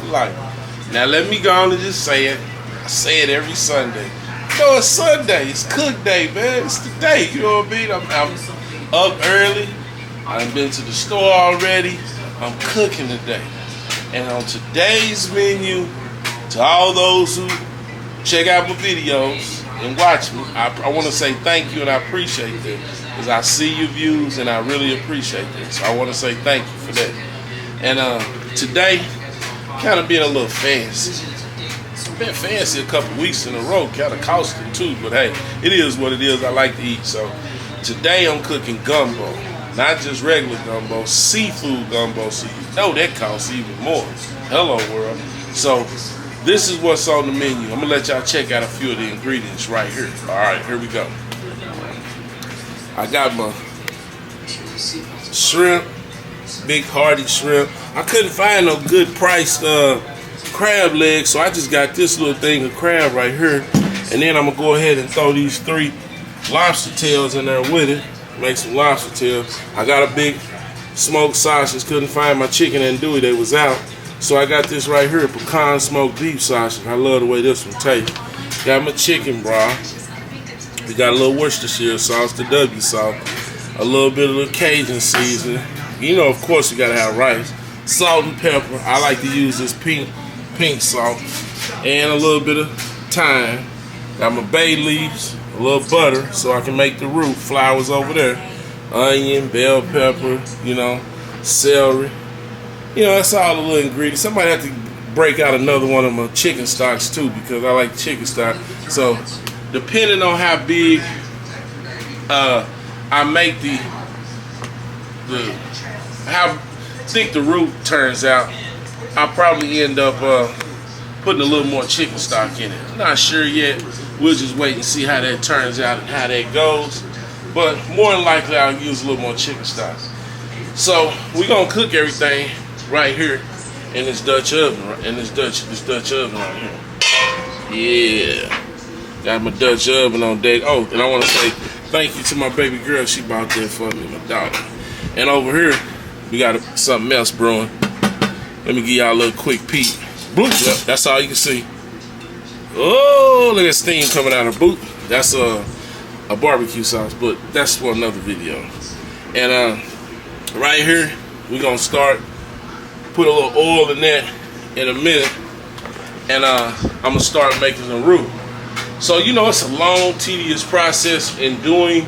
for life. Now let me go on and just say it. I say it every Sunday. You know, it's Sunday. It's cook day, man. It's the day. You know what I mean? I'm up early. I've been to the store already. I'm cooking today. And on today's menu, to all those who check out my videos and watch me, I want to say thank you and I appreciate that. Because I see your views and I really appreciate that. So I want to say thank you for that. And today, kind of being a little fancy. It's been fancy a couple weeks in a row, kind of costing too, but hey, it is what it is. I like to eat. So today I'm cooking gumbo. Not just regular gumbo, seafood gumbo, so you know that costs even more. Hello world. So this is what's on the menu. I'm gonna let y'all check out a few of the ingredients right here. All right, here we go. I got my shrimp, big hearty shrimp. I couldn't find no good priced crab legs, so I just got this little thing of crab right here. And then I'm gonna go ahead and throw these 3 lobster tails in there with it. Make some lobster tails. I got a big smoked sausage. Couldn't find my chicken and andouille, they was out. So I got this right here, pecan smoked beef sausage. I love the way this one tastes. Got my chicken broth. We got a little Worcestershire sauce, the W sauce. A little bit of the Cajun seasoning. You know, of course, you gotta have rice. Salt and pepper. I like to use this pink salt. And a little bit of thyme. Got my bay leaves. A little butter so I can make the roux. Flowers over there. Onion, bell pepper, you know, celery. You know, that's all the little ingredients. Somebody have to break out another one of my chicken stocks too because I like chicken stock. So, depending on how big I make how thick the roux turns out, I'll probably end up putting a little more chicken stock in it. I'm not sure yet. We'll just wait and see how that turns out and how that goes. But more than likely, I'll use a little more chicken stock. So we're gonna cook everything right here in this Dutch oven, this Dutch oven right here. Yeah, got my Dutch oven on deck. Oh, and I want to say thank you to my baby girl. She bought that for me, my daughter. And over here, we got something else brewing. Let me give y'all a little quick peek. Bloop, yep, that's all you can see. Oh, look at steam coming out of boot. That's a barbecue sauce, but that's for another video. And right here, we're gonna start put a little oil in that in a minute, and I'm gonna start making the roux. So you know it's a long, tedious process in doing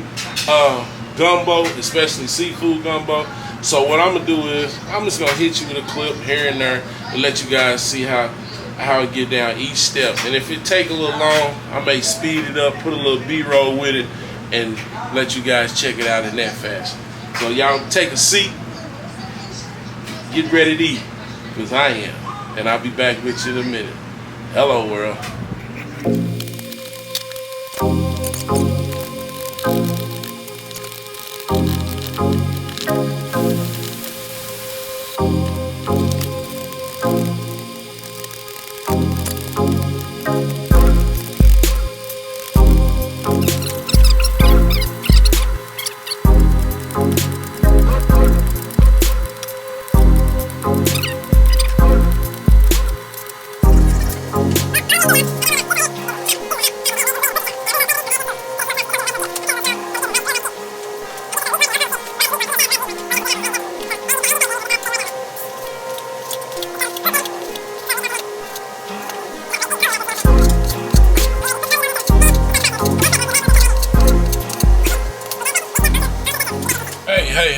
gumbo, especially seafood gumbo. So what I'm gonna do is I'm just gonna hit you with a clip here and there and let you guys see how it get down each step. And if it take a little long, I may speed it up, put a little B-roll with it, and let you guys check it out in that fashion. So y'all take a seat, get ready to eat, because I am. And I'll be back with you in a minute. Hello world.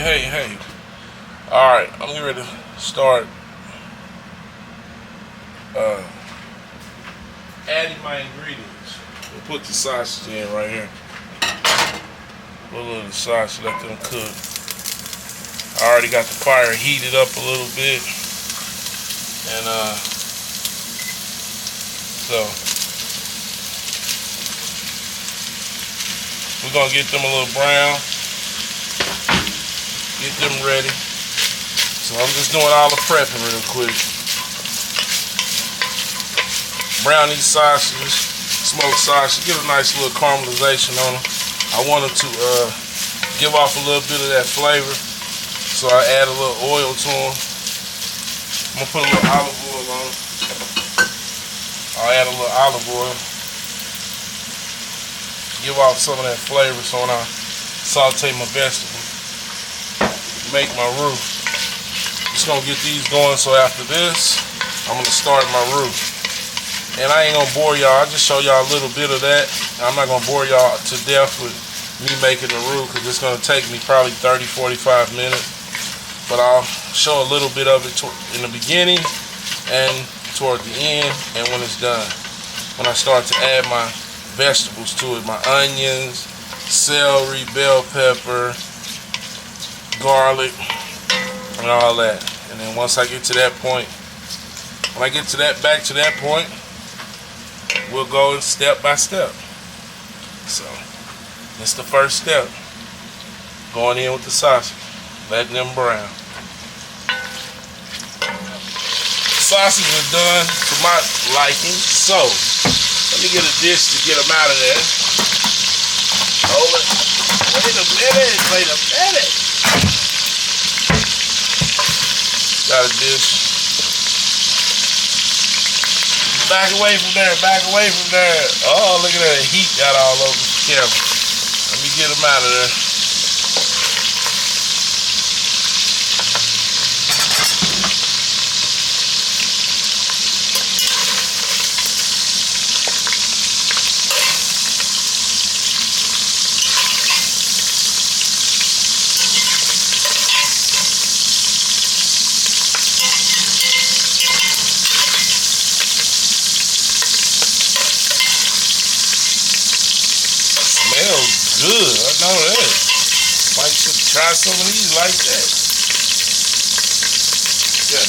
Hey. Alright, I'm getting ready to start adding my ingredients. We'll put the sausage in right here. Put a little of the sausage, let them cook. I already got the fire heated up a little bit. And so we're gonna get them a little brown. Get them ready. So I'm just doing all the prepping real quick. Brown these sausages, smoked sausage, get a nice little caramelization on them. I want them to give off a little bit of that flavor. So I add a little oil to them. I'm gonna put a little olive oil on them. I'll add a little olive oil. Give off some of that flavor so when I saute my vegetables, make my roux. Just gonna get these going, so after this, I'm gonna start my roux. And I ain't gonna bore y'all, I'll just show y'all a little bit of that. I'm not gonna bore y'all to death with me making the roux because it's gonna take me probably 30-45 minutes. But I'll show a little bit of it in the beginning and toward the end and when it's done. When I start to add my vegetables to it, my onions, celery, bell pepper, garlic, and all that. And then once I get to that point, when I get to that, back to that point, we'll go step by step. So it's the first step. Going in with the sausage, letting them brown. Sausage is done to my liking, so let me get a dish to get them out of there. Hold it. Wait a minute. Got a dish. Back away from there. Oh, look at that heat got all over the camera. Let me get them out of there. Smells good, I know that. Might should try some of these like that. Yeah.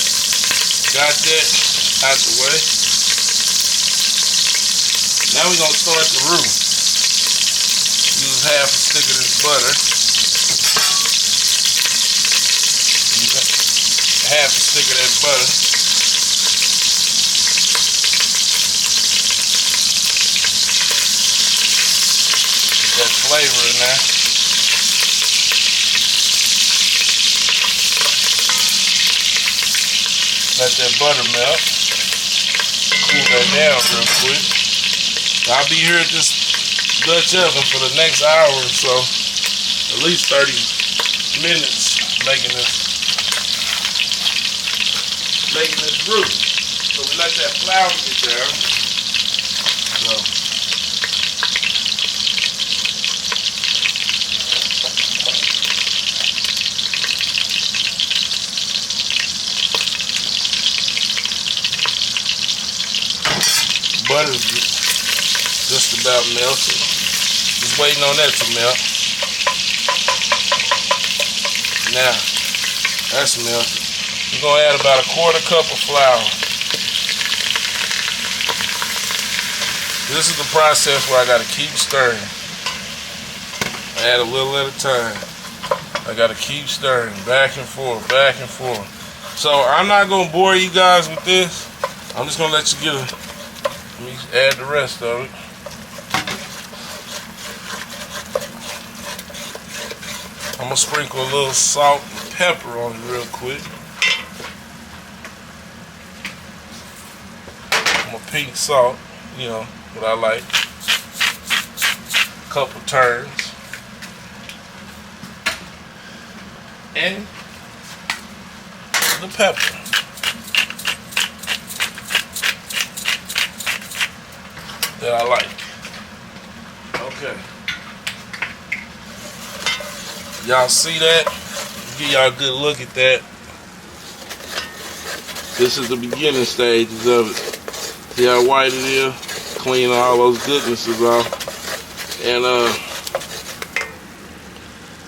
Got that out the way. Now we're gonna start the roux. Use half a stick of this butter. Use half a stick of that butter. That flavor in there. Let that butter melt. Cool that down real quick. I'll be here at this Dutch oven for the next hour or so. At least 30 minutes making this roux. So we let that flour get down. So butter's just about melted. Just waiting on that to melt. Now, that's melted. We're going to add about a 1/4 cup of flour. This is the process where I got to keep stirring. I add a little at a time. I got to keep stirring, back and forth. So I'm not going to bore you guys with this. I'm just going to let you get a... Let me add the rest of it. I'm gonna sprinkle a little salt and pepper on it real quick. I'm a pink salt, you know, what I like. A couple turns. And the pepper. That I like. Okay. Y'all see that? Give y'all a good look at that. This is the beginning stages of it. See how white it is? Clean all those goodnesses off. And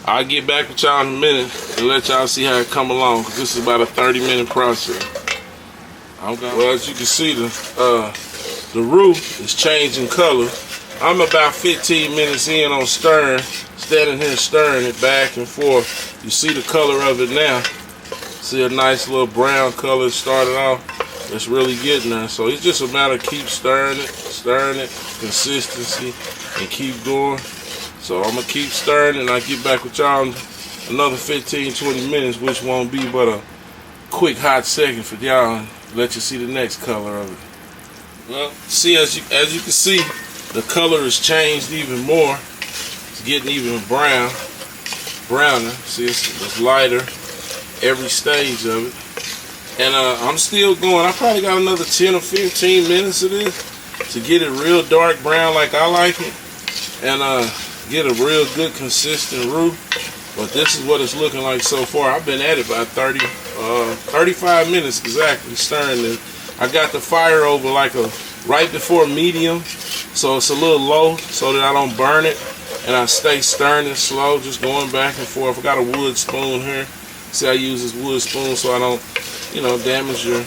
I'll get back with y'all in a minute and let y'all see how it come along, because this is about a 30-minute process. Well, as you can see, the roux is changing color. I'm about 15 minutes in on stirring, standing here stirring it back and forth. You see the color of it now. See a nice little brown color started off. It's really getting there. So it's just a matter of keep stirring it, consistency, and keep going. So I'm gonna keep stirring and I'll get back with y'all in another 15-20 minutes, which won't be but a quick hot second for y'all and let you see the next color of it. Well, see, as you can see, the color has changed even more. It's getting even browner. See, it's lighter every stage of it. And I'm still going. I probably got another 10 or 15 minutes of this to get it real dark brown like I like it, and get a real good consistent roux. But this is what it's looking like so far. I've been at it about 35 minutes exactly stirring it. I got the fire over like right before medium, so it's a little low so that I don't burn it, and I stay stirring it slow, just going back and forth. I got a wood spoon here. See, I use this wood spoon so I don't, damage your,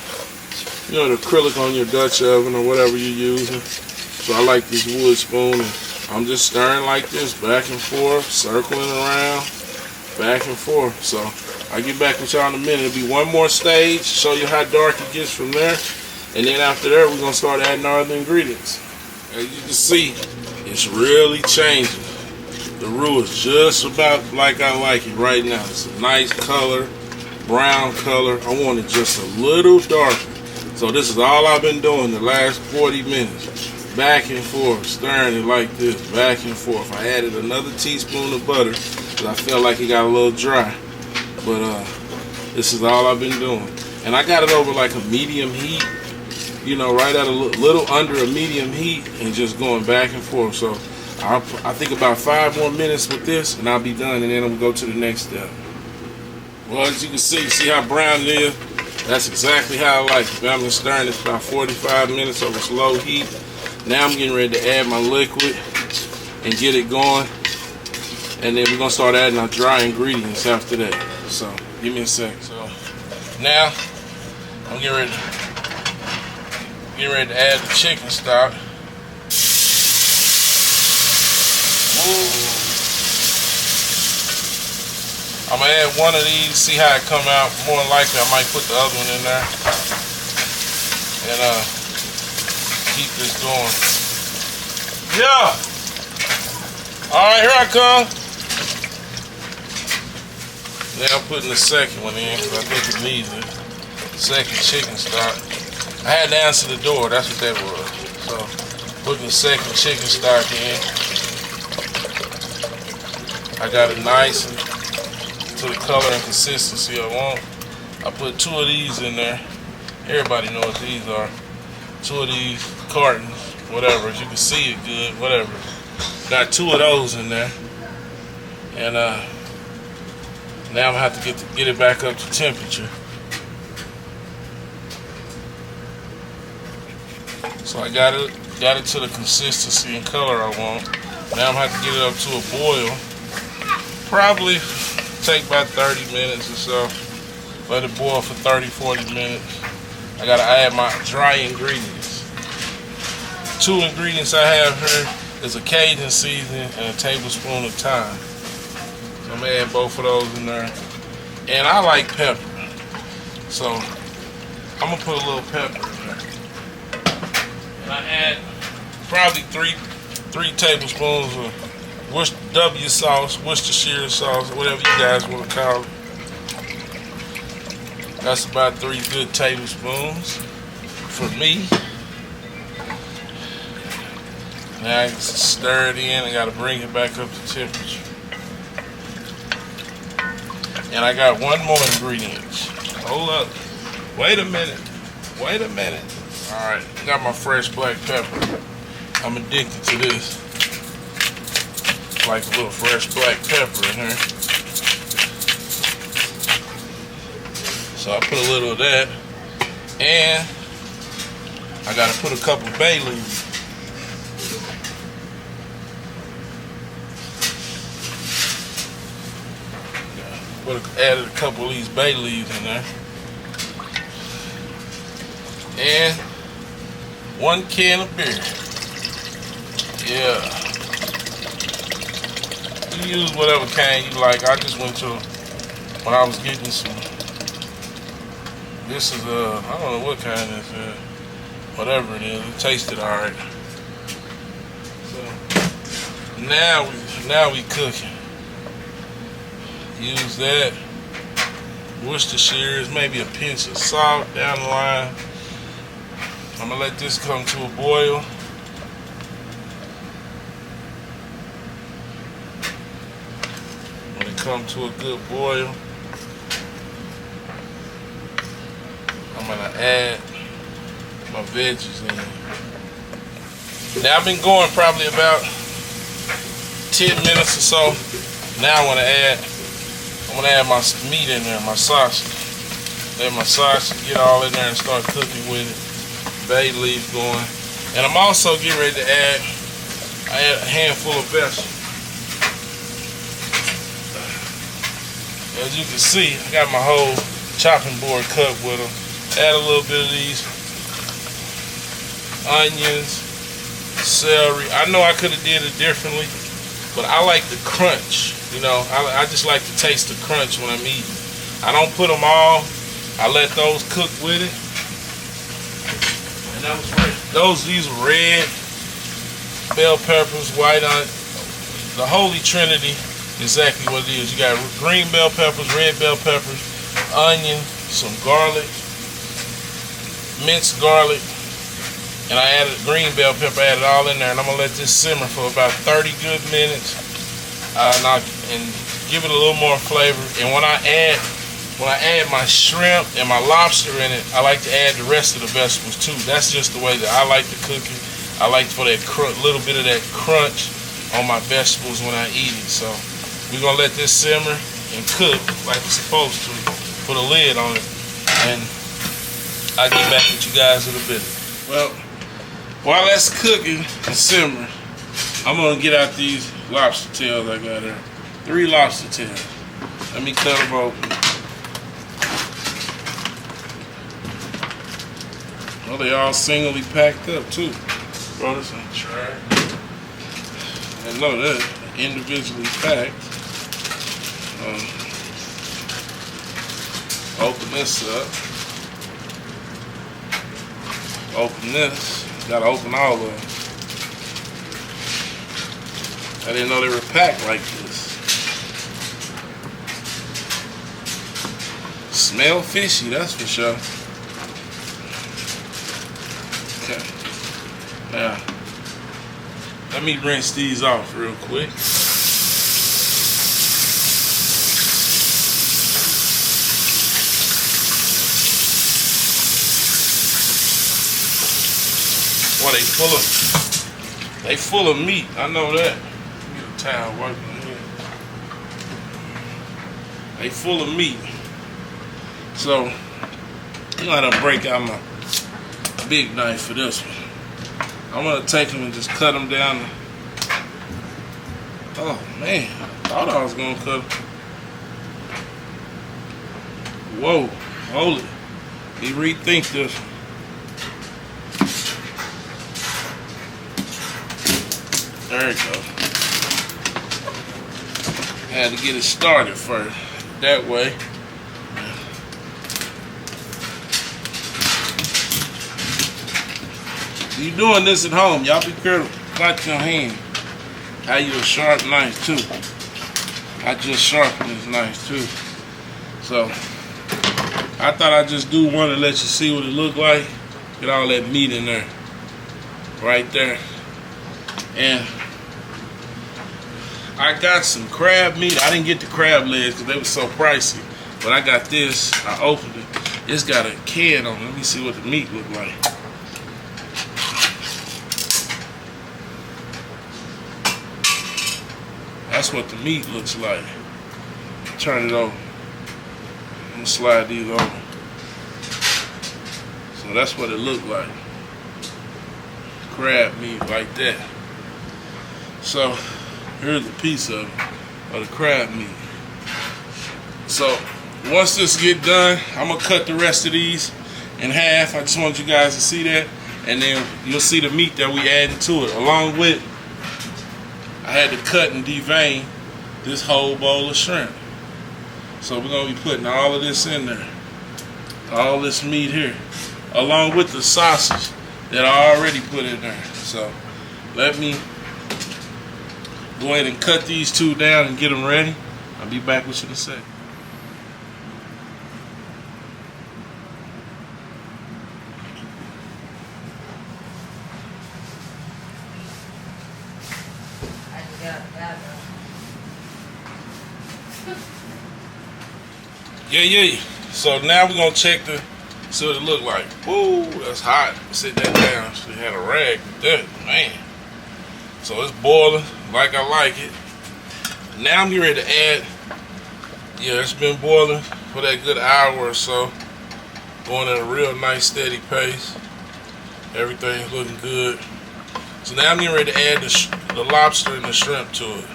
the acrylic on your Dutch oven or whatever you're using. So I like this wood spoon, and I'm just stirring like this, back and forth, circling around, back and forth. So I'll get back with y'all in a minute. It'll be one more stage, show you how dark it gets from there. And then after that, we're gonna start adding our other ingredients. As you can see, it's really changing. The roux is just about like I like it right now. It's a nice color, brown color. I want it just a little darker. So this is all I've been doing the last 40 minutes. Back and forth, stirring it like this, back and forth. I added another teaspoon of butter because I felt like it got a little dry. But this is all I've been doing. And I got it over like a medium heat, right at a little under a medium heat, and just going back and forth. So I think about 5 more minutes with this and I'll be done, and then I'm gonna go to the next step. Well, as you can see how brown it is? That's exactly how I like it. I've been stirring this about 45 minutes over slow heat. Now I'm getting ready to add my liquid and get it going. And then we're gonna start adding our dry ingredients after that. So give me a sec. So now I'm getting ready to add the chicken stock. I'm gonna add one of these, see how it come out. More than likely I might put the other one in there. And keep this going. Yeah! Alright, here I come. Now I'm putting the second one in because I think it needs it. Second chicken stock. I had to answer the door, that's what that was. So putting the second chicken stock in. I got it nice and to the color and consistency I want. I put 2 of these in there. Everybody knows what these are. 2 of these cartons, whatever. As you can see it good, whatever. Got 2 of those in there. And now I'm gonna have to get it back up to temperature. So I got it to the consistency and color I want. Now I'm gonna have to get it up to a boil. Probably take about 30 minutes or so. Let it boil for 30-40 minutes. I gotta add my dry ingredients. 2 ingredients I have here is a Cajun seasoning and a tablespoon of thyme. So I'm gonna add both of those in there. And I like pepper. So I'm gonna put a little pepper in there. And I add probably three tablespoons of W sauce, Worcestershire sauce, whatever you guys want to call it. That's about 3 good tablespoons for me. Now I can stir it in. I got to bring it back up to temperature. And I got one more ingredient. Hold up. Wait a minute. Alright, got my fresh black pepper. I'm addicted to this. Like a little fresh black pepper in here. So I put a little of that. And I got to put a couple bay leaves. Added a couple of these bay leaves in there. And 1 can of beer. Yeah. You use whatever kind you like. I just went to, when I was getting some, this is I don't know what kind this is. Whatever it is, it tasted alright. So now we cooking. Use that. Worcestershire, maybe a pinch of salt down the line. I'm gonna let this come to a boil. When it comes to a good boil, I'm gonna add my veggies in. Now I've been going probably about 10 minutes or so. Now I'm gonna add my meat in there, my sausage. Let my sausage get all in there and start cooking with it. Bay leaf going. And I'm also getting ready to add a handful of vegetables. As you can see, I got my whole chopping board cut with them. Add a little bit of these onions, celery. I know I could have did it differently, but I like the crunch. You know, I just like to taste the crunch when I'm eating. I don't put them all. I let those cook with it. And these are red bell peppers, white onion. The holy trinity, exactly what it is. You got green bell peppers, red bell peppers, onion, some garlic, minced garlic, and I added green bell pepper, added all in there, and I'm gonna let this simmer for about 30 good minutes, and give it a little more flavor. And when I add my shrimp and my lobster in it, I like to add the rest of the vegetables too. That's just the way that I like to cook it. I like for that little bit of that crunch on my vegetables when I eat it. So we're gonna let this simmer and cook like it's supposed to. Put a lid on it, and I'll get back with you guys in a bit. Well, while that's cooking and simmering, I'm gonna get out these lobster tails I got there. 3 lobster tails. Let me cut them open. Well, they all singly packed up too. Bro, this ain't try. And no, they're individually packed. Open this up. Open this. Gotta open all of them. I didn't know they were packed like this. Smell fishy, that's for sure. Okay. Now, let me rinse these off real quick. Well, they full of meat. I know that. Get a towel working here. They full of meat. So I'm gonna break out my big knife for this one. I'm gonna take them and just cut them down. Oh man, I thought I was gonna cut them. Whoa, hold it. Let me rethink this one. There we go. Had to get it started first. That way. You doing this at home, y'all be careful. Cut your hand. Have you a sharp knife too. I just sharpened this knife too. So I thought I'd just do one to let you see what it looked like. Get all that meat in there. Right there. And I got some crab meat. I didn't get the crab legs because they were so pricey. But I got this. I opened it. It's got a can on it. Let me see what the meat looked like. That's what the meat looks like. Turn it over. I'm gonna slide these over. So that's what it looked like. Crab meat like that. So here's a piece of the crab meat. So once this get done, I'm gonna cut the rest of these in half. I just want you guys to see that, and then you'll see the meat that we added to it. Along with, I had to cut and devein this whole bowl of shrimp. So we're gonna be putting all of this in there, all this meat here, along with the sausage that I already put in there. So let me go ahead and cut these two down and get them ready. I'll be back with you in a sec. Yeah. So now we're gonna check see what it look like. Woo, that's hot. Sit that down. Should have had a rag with that, man. So it's boiling like I like it. Now I'm getting ready to add. Yeah, it's been boiling for that good hour or so. Going at a real nice steady pace. Everything's looking good. So now I'm getting ready to add the lobster and the shrimp to it.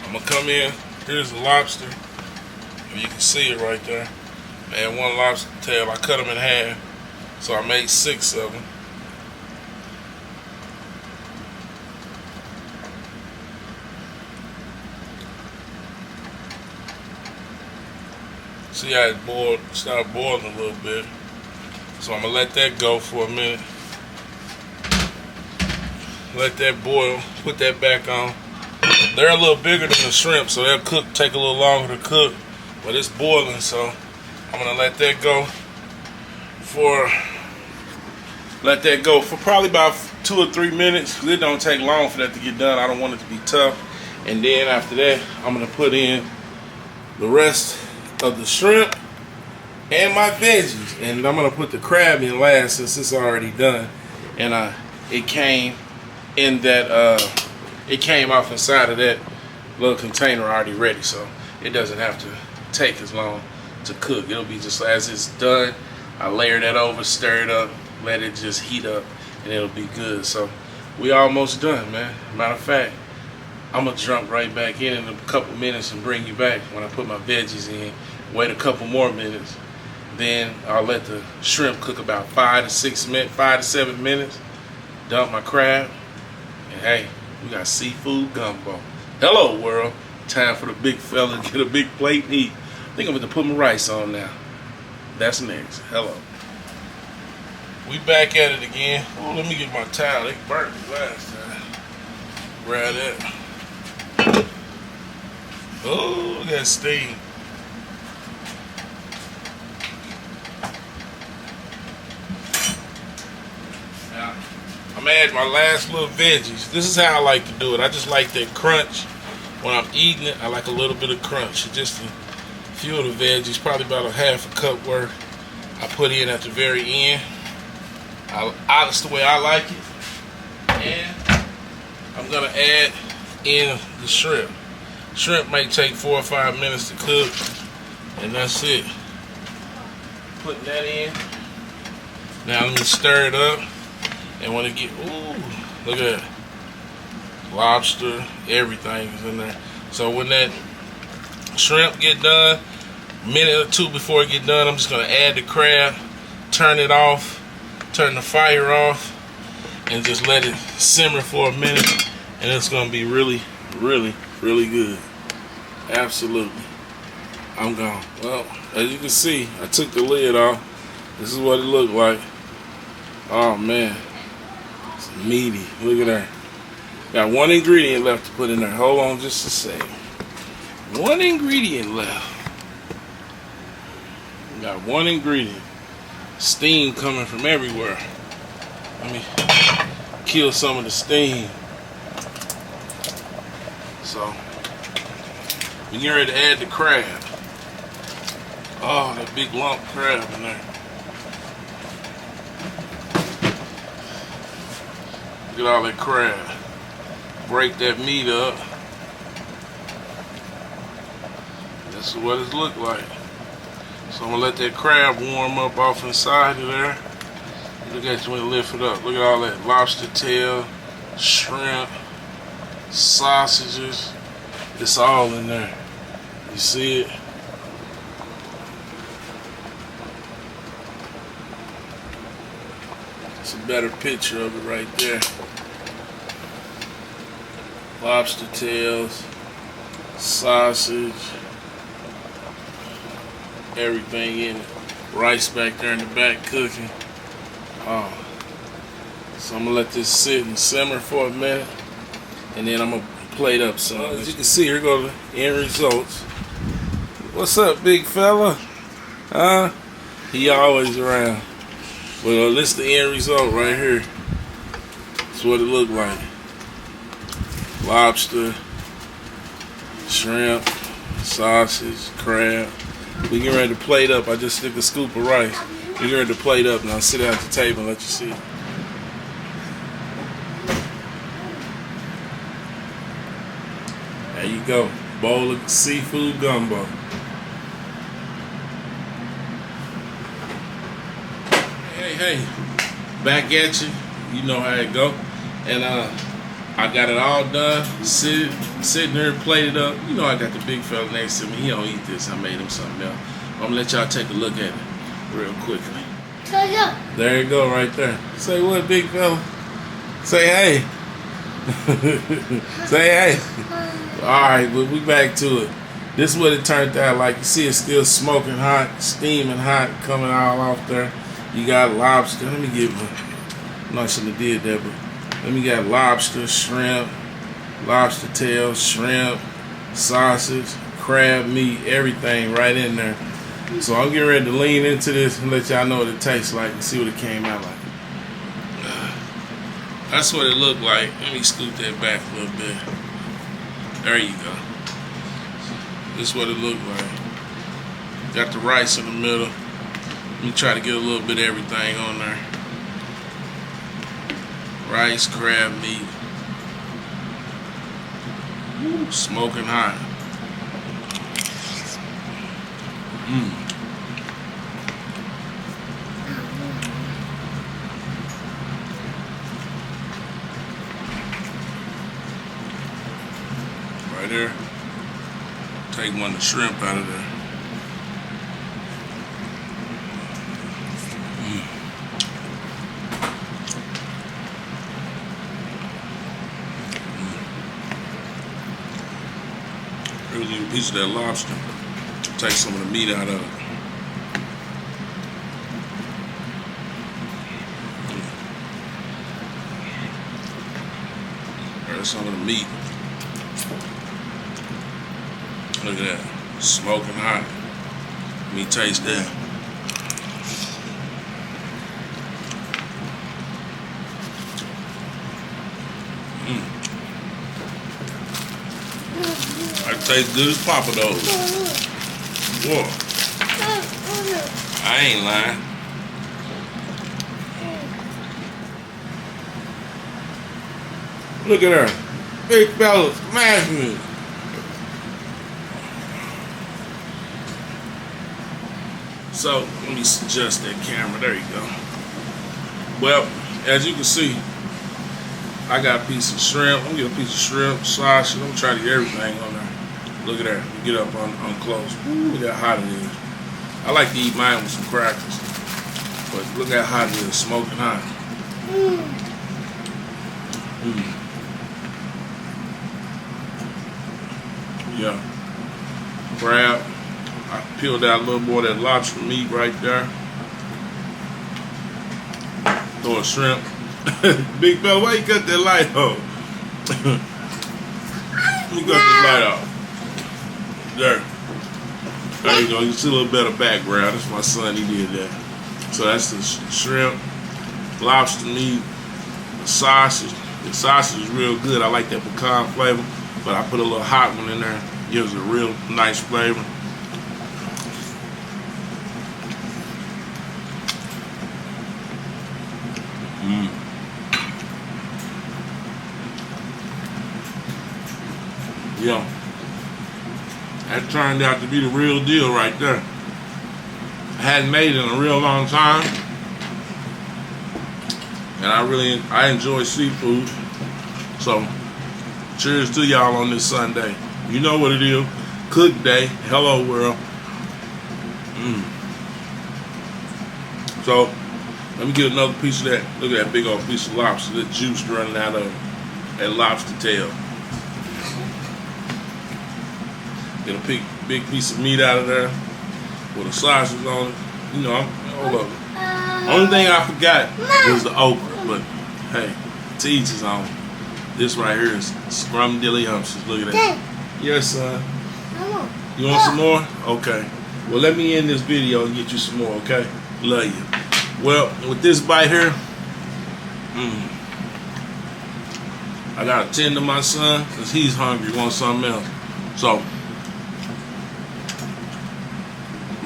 I'm gonna come in. Here's the lobster. You can see it right there. I had one lobster tail. I cut them in half, so I made 6 of them. See how it started boiling a little bit. So I'm gonna let that go for a minute. Let that boil. Put that back on. They're a little bigger than the shrimp, so they'll take a little longer to cook. But it's boiling, so I'm gonna let that go for probably about 2 or 3 minutes. It don't take long for that to get done. I don't want it to be tough. And then after that, I'm gonna put in the rest of the shrimp and my veggies, and I'm gonna put the crab in last since it's already done. And it came in that it came off inside of that little container already ready, so it doesn't have to take as long to cook. It'll be just as it's done. I layer that over, stir it up, let it just heat up, and it'll be good. So we almost done, man. Matter of fact, I'm gonna jump right back in a couple minutes and bring you back when I put my veggies in. Wait a couple more minutes, then I'll let the shrimp cook about 5 to 7 minutes. Dump my crab, and hey, we got seafood gumbo. Hello world, time for the big fella to get a big plate and eat. I think I'm gonna put my rice on now. That's next. Hello. We back at it again. Oh, let me get my towel. They burnt me last time. Grab that. Oh, look at that steam. Now, I'm adding my last little veggies. This is how I like to do it. I just like that crunch. When I'm eating it, I like a little bit of crunch. Just a few of the veggies, probably about a half a cup worth. I put in at the very end. That's the way I like it. And I'm gonna add in the shrimp. Shrimp may take 4 or 5 minutes to cook, and that's it. Putting that in. Now let me stir it up, and when it get, ooh, look at that. Lobster, everything is in there. So when that shrimp get done, a minute or two before it get done, I'm just gonna add the crab, turn it off, turn the fire off, and just let it simmer for a minute, and it's gonna be really, really, really good. Absolutely. I'm gone. Well, as you can see, I took the lid off. This is what it looked like. Oh man, it's meaty. Look at that. Got one ingredient left to put in there. Hold on just a second. One ingredient left. Got one ingredient. Steam coming from everywhere. Let me kill some of the steam. So, we're getting ready to add the crab. Oh, that big lump crab in there. Look at all that crab. Break that meat up. This is what it looked like. So I'm gonna let that crab warm up off inside of there. Look at you when you lift it up. Look at all that lobster tail, shrimp, sausages. It's all in there. You see it? It's a better picture of it right there. Lobster tails, sausage, everything in it. Rice back there in the back cooking. Oh. So I'm gonna let this sit and simmer for a minute, and then I'm gonna plate up some. As you can see, here go the end results. What's up, big fella? Huh? He always around. Well, this is the end result right here. That's what it looked like. Lobster, shrimp, sausage, crab. We get ready to plate up. I just stick a scoop of rice. We get ready to plate up. Now sit down at the table and let you see. There you go. Bowl of seafood gumbo. Hey, back at you. You know how it go. And I got it all done. Sitting there, plated up. You know I got the big fella next to me. He don't eat this. I made him something else. I'm gonna let y'all take a look at it real quickly. There you go, right there. Say what, big fella? Say hey. Say hey. Alright, but we back to it. This is what it turned out like. You see it's still smoking hot, steaming hot, coming all off there. You got lobster. Let me give you, no, I shouldn't have did that, but let me get lobster, shrimp, lobster tail, shrimp, sausage, crab meat, everything right in there. So I'm getting ready to lean into this and let y'all know what it tastes like and see what it came out like. That's what it looked like. Let me scoot that back a little bit. There you go. This is what it looked like. Got the rice in the middle. Let me try to get a little bit of everything on there. Rice, crab meat. Woo, smoking hot. Right there. Take one of the shrimp out of there. Here's a piece of that lobster. Take some of the meat out of it. There's some of the meat. Look at that. Smoking hot. Let me taste that. That tastes good as Papa Do's. Whoa. I ain't lying. Look at her. Big fella smashing it. So, let me adjust that camera. There you go. Well, as you can see, I got a piece of shrimp. I'm gonna get a piece of shrimp, sausage. I'm gonna try to get everything on there. Look at that. Get up on close. Ooh, look how hot it is. I like to eat mine with some crackers. But look how hot it is. Smoking hot. Yeah. Crab. I peeled out a little more of that lobster meat right there. Throw a shrimp. Big fella, why you cut that light off? Let me cut the light off. There. There you go. You see a little better background. That's my son. He did that. So that's the shrimp, lobster meat, the sausage. The sausage is real good. I like that pecan flavor, but I put a little hot one in there. Gives it a real nice flavor. Yeah, that turned out to be the real deal right there. I hadn't made it in a real long time, and I enjoy seafood. So, cheers to y'all on this Sunday. You know what it is, cook day. Hello world. So, let me get another piece of that. Look at that big old piece of lobster. That juice running out of that lobster tail. Get a big piece of meat out of there with a sausage on it. You know, hold up. Only thing I forgot was the okra, but hey, to each his own. This right here is scrumdiddlyumptious. Look at that. Yes, son. You want some more? Okay. Well, let me end this video and get you some more, okay? Love you. Well, with this bite here, I gotta tend to my son because he's hungry, wants something else. So,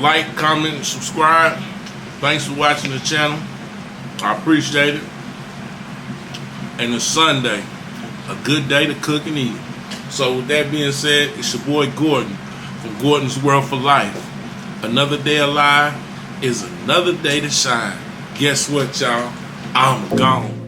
like, comment, and subscribe. Thanks for watching the channel. I appreciate it. And it's Sunday, a good day to cook and eat. So with that being said, it's your boy Gordon from Gordon's World for Life. Another day alive is another day to shine. Guess what, y'all? I'm gone.